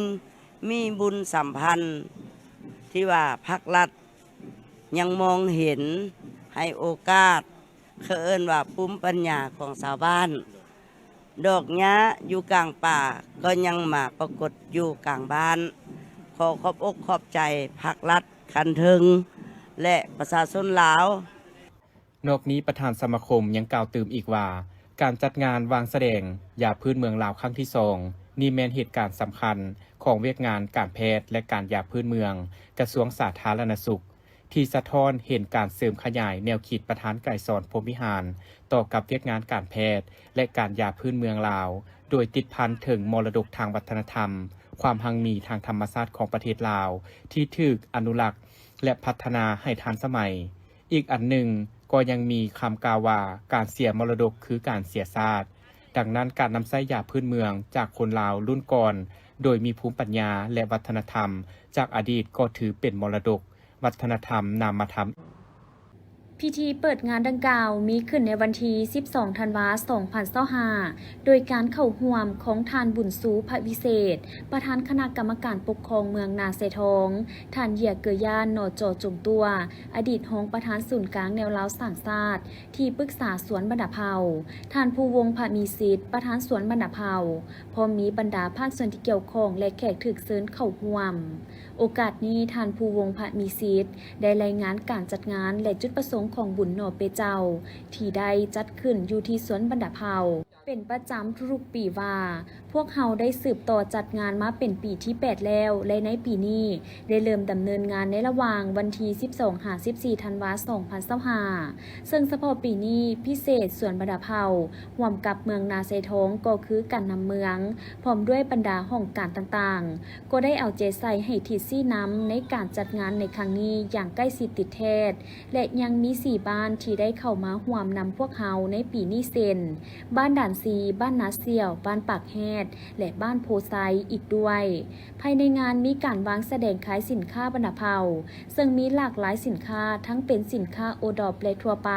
มีบุญสัมพันธ์ที่ว่าภาครัฐยังมองเห็นให้โอกาสเขาเอิ้นว่าภูมิปัญญาของชาวบ้านดอกหญ้าอยู่กลางป่าก็ยังมาปรากฏอยู่กลางบ้านขอขอบอกขอบใจภาครัฐคันถึงและประชาชนลาวนอกนี้ประธานสมาคมยังกล่าวเติมอีกว่าการจัดงานวางแสดงยาพื้นเมืองลาวครั้งที่2นี่แม่นเหตุการณ์สำคัญของเวียกงานการแพทย์และการยาพื้นเมืองกระทรวงสาธารณสุขที่สะท้อนเห็นการเสริมขยายแนวคิดประธานไกรสอนพรหมวิหารต่อกับเวียกงานการแพทย์และการยาพื้นเมืองลาวโดยติดพันถึงมรดกทางวัฒนธรรมความหังมีทางธรรมชาติของประเทศลาวที่ถูกอนุรักษ์และพัฒนาให้ทันสมัยอีกอันหนึ่งก็ยังมีคำกล่าวว่าการเสียมรดกคือการเสียชาติดังนั้นการนำใช้ยาพื้นเมืองจากคนลาวรุ่นก่อนโดยมีภูมิปัญญาและวัฒนธรรมจากอดีตก็ถือเป็นมรดกวัฒนธรรมนามธรรม พิธีเปิดงานดังกล่าวมีขึ้นในวันที่ 12 ธันวาคม 2025 โดยการเข้าร่วมของท่านบุญสูพระวิเศษประธานคณะกรรมการปกครองเมืองนาเซทองท่านเหยียเกือย่านนจจุงตัวอดีตรองประธานศูนย์กลางแนวเล้าสร้างชาติที่ปรึกษาสวนบรรดาเผ่าท่านภูวงศ์พระมีสิทธิ์ประธานสวนบรรดาเผ่าพร้อมมีบรรดาภาคส่วนที่เกี่ยวข้องและแขกถึกเชิญเข้าร่วมโอกาสนี้ท่านภูวงศ์พระมีสิทธิ์ได้รายงานการจัดงานและจุดประสงค์ของบุญหน่อเปเจ้าที่ได้จัดขึ้นอยู่ที่สวนบรรดาเผ่าเป็นประจำทุกปีว่าพวกเฮาได้สืบต่อจัดงานมาเป็นปีที่8แล้วและในปีนี้ได้เริ่มดำเนินงานในระหว่างวันที่12-14 ธันวาคม 2025ซึ่งเฉพาะปีนี้พิเศษสวนบรรดาเผ่าร่วมกับเมืองนาเซทองก็คือการนำเมืองพร้อมด้วยบรรดาห้องการต่างๆก็ได้เอาใจใส่ให้ทิศซี่น้ำในการจัดงานในครั้งนี้อย่างใกล้ชิดติดแท้และยังมี4บ้านที่ได้เข้ามาร่วมนำพวกเฮาในปีนี้เช่นบ้านด่านซีบ้านนาเสี่ยวบ้านปากแฮดและบ้านโพไซอีกด้วยภายในงานมีการวางแสดงขายสินค้าบรรดาเผ่าซึ่งมีหลากหลายสินค้าทั้งเป็นสินค้าโอดอปและทั่วไป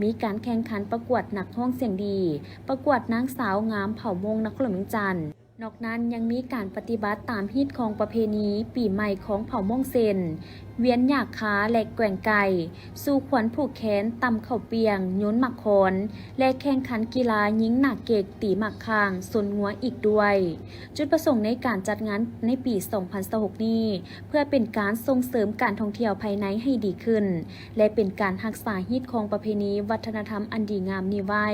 มีการแข่งขันประกวดนักร้องเสียงดีประกวดนางสาวงามเผ่ามงนครหลวงจันทร์นอกนั้นยังมีการปฏิบัติตามฮีตของประเพณีปีใหม่ของเผ่ามงเซน เวียนหยากขาและแกว่งไก่สู่ขวัญผูกแขนตำเข่าเปียงโยนหมักคอนและแข่งขันกีฬายิงหนักเกกตีหมักคางสนงัวอีกด้วย จุดประสงค์ในการจัดงานในปี 2026 นี้เพื่อเป็นการส่งเสริมการท่องเที่ยวภายในให้ดีขึ้นและเป็นการรักษาฮีตของประเพณีวัฒนธรรมอันดีงามนี้ไว้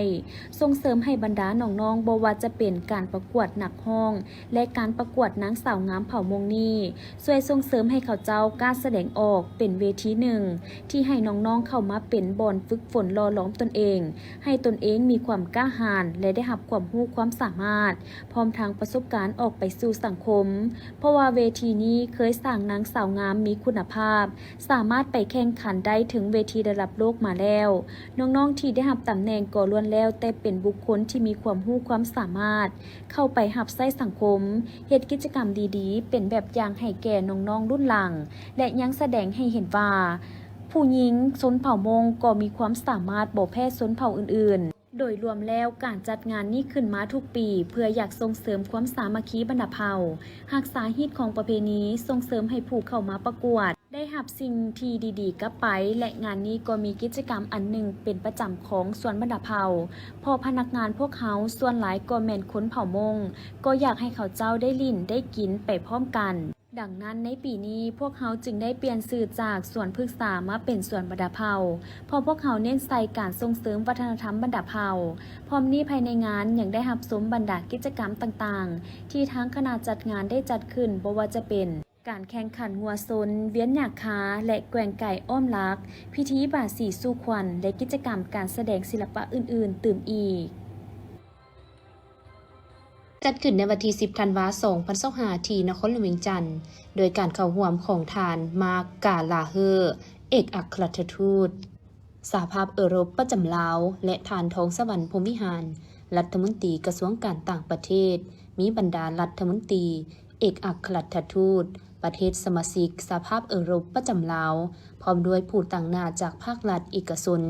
ส่งเสริมให้บรรดาน้องๆบ่ว่าจะเป็นการประกวดหนักห้องและการประกวดนางสาวงามเผ่ามงนี้ช่วยส่งเสริมให้เขาเจ้ากล้าแสดงออกเป็นเวทีหนึ่งที่ให้น้องๆเข้ามาเป็นบ่อนฝึกฝนหล่อหลอมตนเองให้ตนเองมีความกล้าหาญและได้รับความรู้ความสามารถพร้อมทางประสบการณ์ออกไปสู่สังคมเพราะว่าเวทีนี้เคยสร้างนางสาวงามมีคุณภาพสามารถไปแข่งขันได้ถึงเวทีระดับโลกมาแล้วน้องๆที่ได้รับตำแหน่งก็ล้วนแล้วแต่เป็นบุคคลที่มีความรู้ความสามารถเข้าไปรับใช้สังคมเฮ็ดกิจกรรมดีๆเป็นแบบอย่างให้แก่น้องๆรุ่นหลังและยังแสดงให้เห็นว่าผู้หญิงชนเผ่ามงก็มีความสามารถบ่แพ้ชนเผ่าอื่นๆโดยรวมแล้วการจัดงานนี้ขึ้นมาทุกปีเพื่ออยากส่งเสริมความสามัคคีบรรดาเผ่ารักษาฮีตของประเพณีส่งเสริมให้ผู้เข้ามาประกวดได้รับสิ่งที่ดีๆกลับไปและงานนี้ก็มีกิจกรรมอันหนึ่งเป็นประจำของส่วนบรรดาเผ่าพอพนักงานพวกเขาส่วนหลายก็แม่นคนเผ่ามงก็อยากให้เขาเจ้าได้ลิ้นได้กินไปพร้อมกันดังนั้นในปีนี้พวกเขาจึงได้เปลี่ยนชื่อจากส่วนพฤกษามาเป็นส่วนบรรดาเผ่าเพราะพวกเขาเน้นใส่การส่งเสริมวัฒนธรรมบรรดาเผ่าพร้อมนี้ภายในงานยังได้รับสมบรรดากิจกรรมต่างๆที่ทั้งคณะจัดงานได้จัดขึ้นบ่ว่าจะเป็นการแข่งขันงัวซนเวียนหยากขาและแกว่งไก่อ้อมลักพิธีบาสีสู่ขวัญและกิจกรรมการแสดงศิลปะอื่นๆตื่มอีกจัดขึ้นในวันที่ 10 ธันวาคม 2025 ที่นครหลวงเวียงจันทน์โดยการเข้าร่วมของทานมาร์ก กาลาเฮอร์เอกอัครราชทูตสหภาพเอโรปประจำลาวและทานทองสวรรค์พรหมวิหารรัฐมนตรีกระทรวงการต่างประเทศมีบรรดารัฐมนตรีเอกอัครราชทูตประเทศสมาชิกสหภาพเอโรปประจำลาวพร้อมด้วยผู้ต่างหน้าจากภาครัฐเอกชน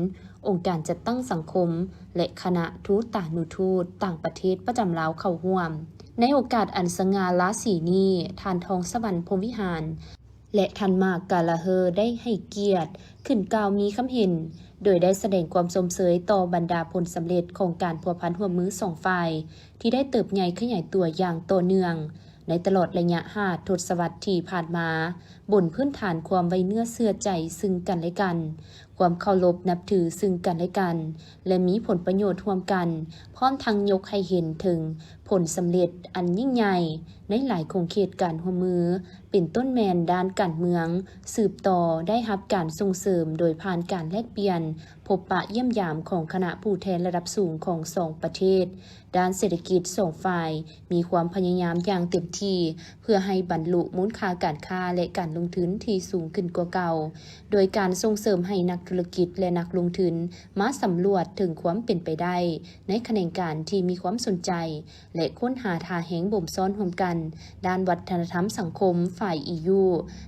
องค์การจัดตั้งสังคมและคณะทูตต่างนุทูตต่างประเทศประจำลาวเข้าร่วมในโอกาสอันสง่าราศีนี้ทานทองสวรรค์พรหมวิหารและท่านมาร์ก กาลาเฮอร์ได้ให้เกียรติขึ้นกล่าวมีคำเห็นโดยได้แสดงความสมเสยต่อบรรดาผลสำเร็จของการพัวพันร่วมมือสองฝ่ายที่ได้เติบใหญ่ขยายตัวอย่างต่อเนื่องในตลอดระยะ5 ทศวรรษที่ผ่านมาบนพื้นฐานความไว้เนื้อเชื่อใจซึ่งกันและกันความเคารพนับถือซึ่งกันและกันและมีผลประโยชน์ร่วมกันพร้อมทั้งยกให้เห็นถึงผลสำเร็จอันยิ่งใหญ่ในหลายโครงเขตการร่วมมือเป็นต้นแมนด้านการเมืองสืบต่อได้รับการส่งเสริมโดยผ่านการแลกเปลี่ยนพบปะเยี่ยมยามของคณะผู้แทนระดับสูงของสองประเทศด้านเศรษฐกิจสองฝ่ายมีความพยายามอย่างเต็มที่เพื่อให้บรรลุมูลค่าการค้าและการลงทุนที่สูงขึ้นกว่าเก่าโดยการส่งเสริมให้นักธุรกิจและนักลงทุนมาสำรวจถึงความเป็นไปได้ในแขนงการที่มีความสนใจและค้นหาทางแห่งบ่มซ้อนร่วมกันด้านวัฒนธรรมสังคมฝ่าย EU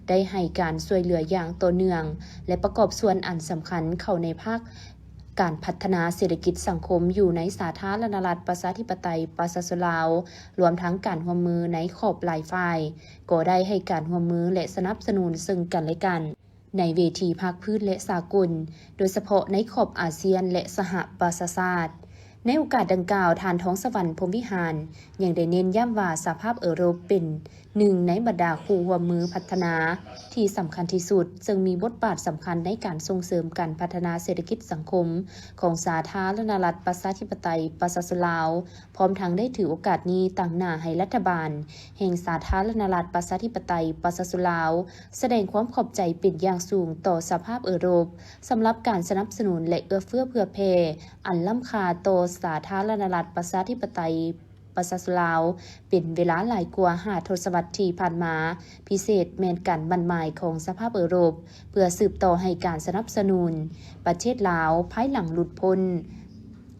ได้ให้การช่วยเหลืออย่างต่อเนื่องและประกอบส่วนอันสำคัญเข้าในภาคการพัฒนาเศรษฐกิจสังคมอยู่ในสาธารณรัฐประชาธิปไตยประชาชนลาวรวมทั้งการร่วมมือในขอบหลายฝ่ายก็ได้ให้การร่วมมือและสนับสนุนซึ่งกันและกันในเวทีภาคพื้นและสากลโดยเฉพาะในขอบอาเซียนและสหประชาชาติในโอกาสดังกล่าวทานท้องสวรรค์พรหมวิหารยังได้เน้นย้ำว่าสหภาพเอโรปเป็นหนึ่งในบรรดาคู่ร่วมมือพัฒนาที่สำคัญที่สุดซึ่งมีบทบาทสำคัญในการส่งเสริมการพัฒนาเศรษฐกิจสังคมของสาธารณรัฐประชาธิปไตยประชาชนลาวพร้อมทั้งได้ถือโอกาสนี้ตั้งหน้าให้รัฐบาลแห่งสาธารณรัฐประชาธิปไตยประชาชนลาวแสดงความขอบใจเป็นอย่างสูงต่อสหภาพเอโรปสำหรับการสนับสนุนและเอื้อเฟื้อเผื่อแผ่อันล้ำค่าต่อสาธารณรัฐประชาธิปไตยประชาชนลาวเป็นเวลาหลายกว่า5 ทศวรรษที่ผ่านมาพิเศษแม้นการบันหมายของสหภาพเอโรปเพื่อสืบต่อให้การสนับสนุนประเทศลาวภายหลังหลุดพ้น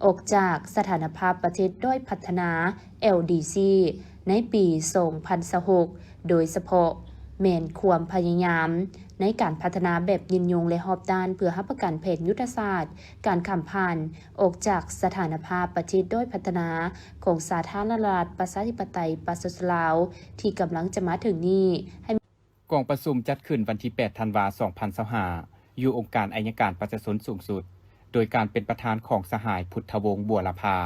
ออกจากสถานภาพประเทศด้อยพัฒนา LDC ในปี 2026 โดยเฉพาะแม่นความพยายามในการพัฒนาแบบยินยงและรอบด้านเพื่อรับประกันแผนยุทธศาสตร์การข้ามผ่านออกจากสถานภาพประเทศด้อยพัฒนาของสาธารณรัฐประชาธิปไตยประชาชนลาวที่กำลังจะมาถึงนี้ กองประชุมจัดขึ้นวันที่ 8 ธันวาคม 2025 อยู่องค์การอัยการประชาชนสูงสุด โดยการเป็นประธานของสหายพุทธวงศ์บัวละพา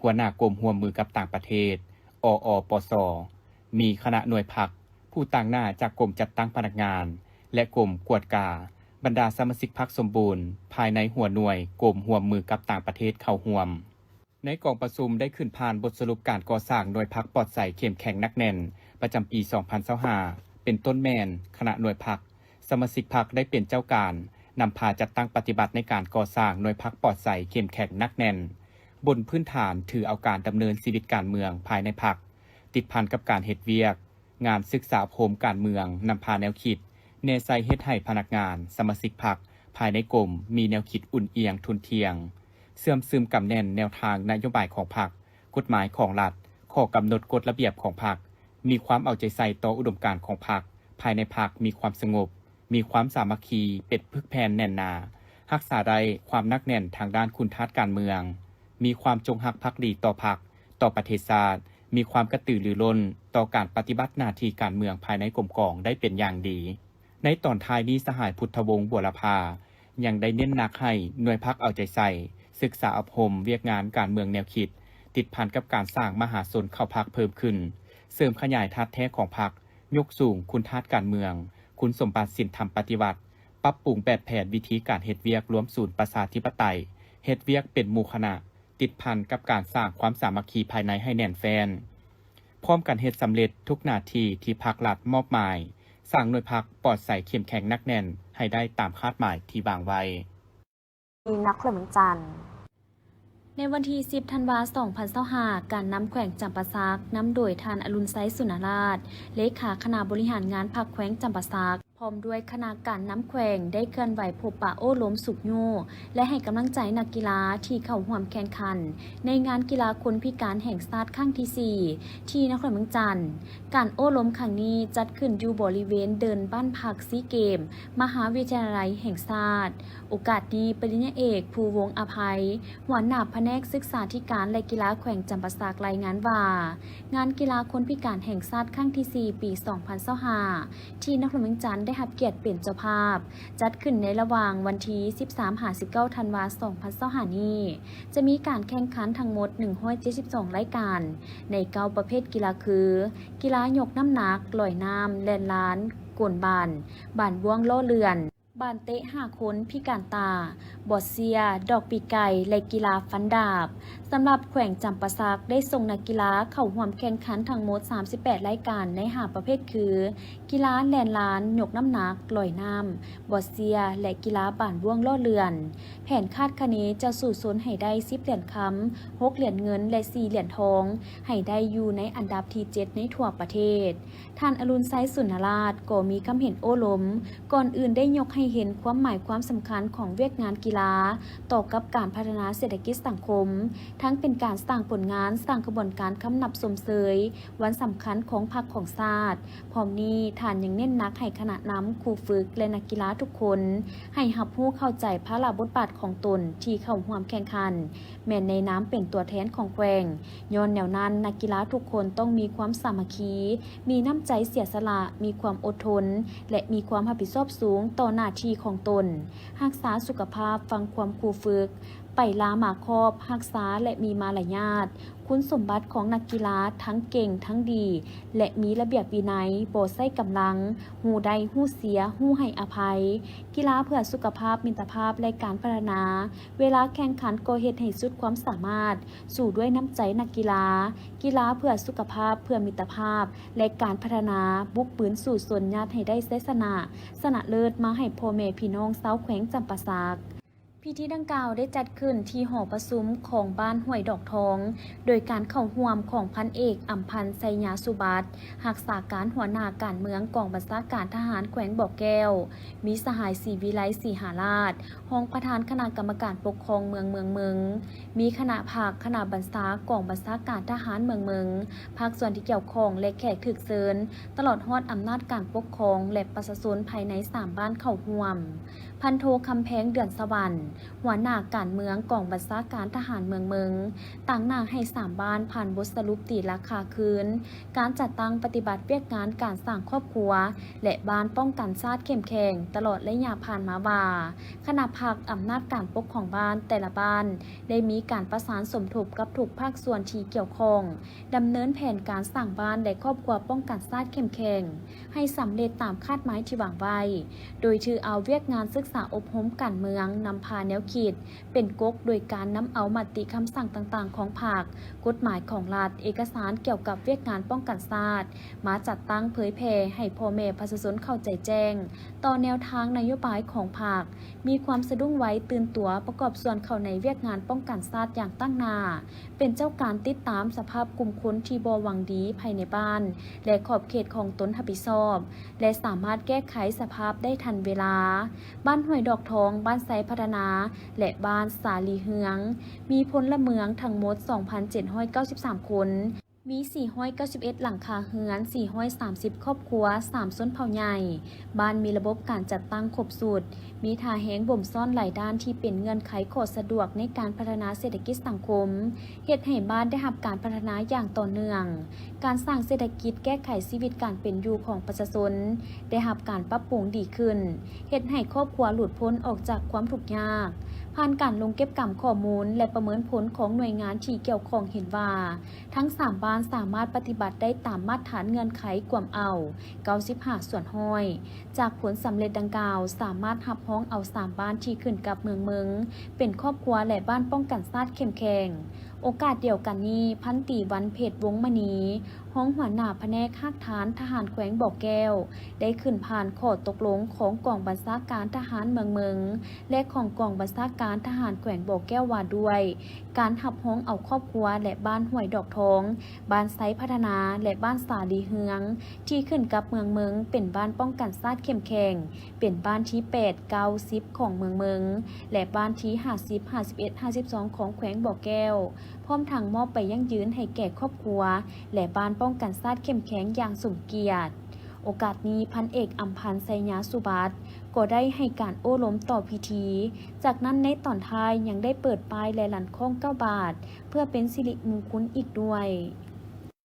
หัวหน้ากรมร่วมมือกับต่างประเทศ ออปส มีคณะหน่วยพรรคผู้ต่างหน้าจากกรมจัดตั้งพนักงาน และกรมกวดกา บรรดาสมาชิกพรรคสมบูรณ์ ภายในหัวหน่วยกรมร่วมมือกับต่างประเทศเข้าร่วม ในกองประชุมได้ขึ้นผ่านบทสรุปการก่อสร้างหน่วยพรรคปลอดใสเข้มแข็งนักแน่น ประจำปี 2025 เป็นต้นแม่นคณะหน่วยพรรคสมาชิกพรรคได้เป็นเจ้าการนำพาจัดตั้งปฏิบัติในการก่อสร้างหน่วยพรรคปลอดใสเข้มแข็งนักแน่น บนพื้นฐานถือเอาการดำเนินชีวิตการเมืองภายในพรรคติดพันกับการเฮ็ดเวียก งานศึกษาโภมการเมืองนำพาแนวคิดแนวใส่เฮ็ดให้พนักงานสมาชิกพรรคภายในกรมมีแนวคิดอุ่นเอียงทุนเทียงเสื่อมซึมกำแน่นแนวทางนโยบายของพรรคกฎหมายของรัฐข้อกำหนดกฎระเบียบของพรรคมีความเอาใจใส่ต่ออุดมการณ์ของพรรคภายในพรรคมีความสงบมีความสามัคคีเป็นพึกแผ่นแน่นหนารักษาได้ความนักแน่นทางด้านคุณทัศน์การเมืองมีความจงรักภักดีต่อพรรคต่อประเทศชาติมีความกระตือรือร้นต่อการปฏิบัติหน้าที่การเมืองภายในกรมกองได้เป็นอย่างดีในตอนท้ายนี้สหายพุทธวงศ์บัวละพายังได้เน้นหนักให้หน่วยพรรคเอาใจใส่ศึกษาอบรมเวียกงานการเมืองแนวคิดติดพันกับการสร้างมหาชนเข้าพรรคเพิ่มขึ้นเสริมขยายทัดแท้ของพรรคยกสูงคุณทัศน์การเมืองคุณสมบัติศีลธรรมปฏิวัติปรับปรุงแบบแผนวิธีการเฮ็ดเวียกรวมศูนย์ประชาธิปไตยเฮ็ดเวียกเป็นหมู่คณะติดพันกับการสร้างความสามัคคีภายในให้แน่นแฟ้นพร้อมกันเฮ็ดสำเร็จทุกหน้าที่ที่พรรครัฐมอบหมายสร้างหน่วยพรรคปลอดใสเข้มแข็งนักแน่นให้ได้ตามคาดหมายที่วางไว้มีนักเขมรจันทร์ในวันที่ 10 ธันวาคม 2025 การนำแขวงจำปาสักนำโดยท่านอรุณไซสุนราชเลขาคณะบริหารงานพรรคแขวงจำปาสักพร้อมด้วยคณะการน้ำแขวงได้เคลื่อนไหวพบปะโอ้ล้มสุกโยและให้กำลังใจนักกีฬาที่เข้าร่วมแข่งขันในงานกีฬาคนพิการแห่งชาติครั้งที่ 4 ที่นครเมืองจันทร์การโอ้ล้มครั้งนี้จัดขึ้นอยู่บริเวณเดินบ้านพักซีเกมมหาวิทยาลัยแห่งชาติโอกาสนี้ปริญญาเอกภูวงศ์อภัยหัวหน้าแผนกศึกษาธิการและกีฬาแขวงจำปาสักรายงานว่างานกีฬาคนพิการแห่งชาติครั้งที่ 4 ปี 2025 ที่นครเมืองจันทร์ได้รับเกียรติเป็นเจ้าภาพจัดขึ้นในระหว่างวันที่ 13-19 ธันวาคม 2025 นี้จะมีการแข่งขันทั้งหมด 172 รายการใน9ประเภทกีฬาคือกีฬายกน้ำหนักลอยน้ำแล่นล้านกวนบานบ้วงโล่เรือนบานเตะ5 คนพิการตาบอดเซียดอกปีไก่และกีฬาฟันดาบสำหรับแขวงจำปาสักได้ส่งนักกีฬาเข้าร่วมแข่งขันทั้งหมด38รายการใน5ประเภทคือกีฬาแล่นล้านยกน้ำหนักลอยน้ำบอดเซียและกีฬาบ้านบ้วงโล่เรือนแผนคาดคะเนจะสู่สนให้ได้10เหรียญคำ6เหรียญเงินและ4เหรียญทองให้ได้อยู่ในอันดับที่7ในทั่วประเทศท่านอรุณไซสุนราชก็มีคำเห็นโอ้ล้มก่อนอื่นได้ยกให้เห็นความหมายความสำคัญของเวียกงานกีฬาต่อกับการพัฒนาเศรษฐกิจสังคมทั้งเป็นการสร้างผลงานสร้างกระบวนการคำนับสมเสยวันสำคัญของพรรคของชาติพร้อมนี้ท่านยังเน้นนักให้คณะนำครูฝึกและนักกีฬาทุกคนให้รับรู้เข้าใจพระบทบาทของตนที่เข้าร่วมแข่งขันแม้ในน้ำเป็นตัวแทนของแขวงย้อนแนวนั้นนักกีฬาทุกคนต้องมีความสามัคคีมีน้ำใจเสียสละมีความอดทนและมีความรับผิดชอบสูงต่อหน้าที่ของตนรักษาสุขภาพฟังความครูฝึกไปลาหมาคอบรักษาและมีมารยาทคุณสมบัติของนักกีฬาทั้งเก่งทั้งดีและมีระเบียบวินัยบ่ใช้กำลังหูใดหูเสียหูให้อภัยกีฬาเพื่อสุขภาพมิตรภาพและการพัฒนาเวลาแข่งขันก็เฮ็ดให้สุดความสามารถสู่ด้วยน้ำใจนักกีฬากีฬาเพื่อสุขภาพเพื่อมิตรภาพและการพัฒนาบุกปืนสู่ส่วนญาติให้ได้ชัยชนะเลิศมาให้พ่อแม่พี่น้องชาวแขวงจำปาสักพิธีดังกล่าวได้จัดขึ้นที่หอประชุมของบ้านห้วยดอกทองโดยการเข้าร่วมของพันเอกอัมพันธ์ไสยาสุบัติรักษาการหัวหน้าการเมืองกองบัญชาการทหารแขวงบ่อแก้วมีสหายศรีวิไลศรีหาราชรองประธานคณะกรรมการปกครองเมืองมีคณะภาคคณะบัญชากองบัญชาการทหารเมืองภาคส่วนที่เกี่ยวข้องและแขกถึกเชิญตลอดฮอดอำนาจการปกครองและประชาชนภายใน3บ้านเข้าร่วมพันโทคำแพงเดือนสวรรค์ หัวหน้าการเมืองกองบัญชาการทหารเมืองเมืองต่างหน้าให้3บ้านผ่านบทสรุปตีราคาคืนการจัดตั้งปฏิบัติเวียกงานการสร้างครอบครัวและบ้านป้องกันชาติเข้มแข็งตลอดระยะผ่านมาว่าขณะภาคอำนาจการปกครองบ้านแต่ละบ้านได้มีการประสานสมทบกับทุกภาคส่วนที่เกี่ยวข้องดำเนินแผนการสร้างบ้านและครอบครัวป้องกันชาติเข้มแข็งให้สำเร็จตามคาดหมายที่วางไว้โดยถือเอาเวียกงานศึกษาอบรมการเมืองนำพาแนวคิดเป็นกกโดยการนำเอามติคำสั่งต่างๆของภาคกฎหมายของรัฐเอกสารเกี่ยวกับเวียกงานป้องกันชาติมาจัดตั้งเผยแพร่ให้พ่อแม่ประชาชนเข้าใจแจ้งต่อแนวทางนโยบายของภาคมีความสะดุ้งไว้ตื่นตัวประกอบส่วนเข้าในเวียกงานป้องกันชาติอย่างตั้งหน้าเป็นเจ้าการติดตามสภาพกลุ่มคนที่บ่หวังดีภายในบ้านและขอบเขตของตนรับผิดชอบและสามารถแก้ไขสภาพได้ทันเวลาบ้านห้วยดอกทองบ้านไซพัฒนาและบ้านสาลีเฮืองมีพลเมืองทั้งหมด 2,793 คนมี491หลังคาเฮือน430ครอบครัว3ชนเผ่าใหญ่บ้านมีระบบการจัดตั้งครบสูตรมีท่าแหงบ่มซ่อนหลายด้านที่เป็นเงื่อนไขขอสะดวกในการพัฒนาเศรษฐกิจสังคมเฮ็ดให้บ้านได้รับการพัฒนาอย่างต่อเนื่องการสร้างเศรษฐกิจแก้ไขชีวิตการเป็นอยู่ของประชาชนได้รับการปรับปรุงดีขึ้นเฮ็ดให้ครอบครัวหลุดพ้นออกจากความทุกข์ยากผ่านการลงเก็บกำข้อมูลและประเมินผลของหน่วยงานที่เกี่ยวข้องเห็นว่าทั้ง3บ้านสามารถปฏิบัติได้ตามมาตรฐานเงื่อนไขกวมเอา95ส่วนห้อยจากผลสำเร็จดังกล่าวสามารถรับห้องเอา3บ้านที่ขึ้นกับเมืองเป็นครอบครัวและบ้านป้องกันชาติเข้มแข็งโอกาสเดียวกันนี้พันตรีวันเพชรวงศ์มณีห้องหัวหน้าแผนกภาคฐานทหารแขวงบ่อแก้วได้ขึ้นผ่านข้อตกลงของกองบัญชาการทหารเมืองและของกองบัญชาการทหารแขวงบ่อแก้วว่าด้วยการหับห้องเอาครอบครัวและบ้านห้วยดอกทองบ้านไซพัฒนาและบ้านสาลีเฮืองที่ขึ้นกับเมืองเป็นบ้านป้องกันชาติเข้มแข็งเป็นบ้านที่8 9 10ของเมืองและบ้านที่50 51 52ของแขวงบ่อแก้วพร้อมทางมอบไปยั่งยืนให้แก่ครอบครัวและบ้านป้องกันชาติเข้มแข็งอย่างสมเกียรติโอกาสนี้พันเอกอัมพันธ์ไสยาสุบัติก็ได้ให้การโอ้ล้มต่อพิธีจากนั้นในตอนท้ายยังได้เปิดป้ายและหลั่นโค้ง9 บาทเพื่อเป็นสิริมงคลอีกด้วย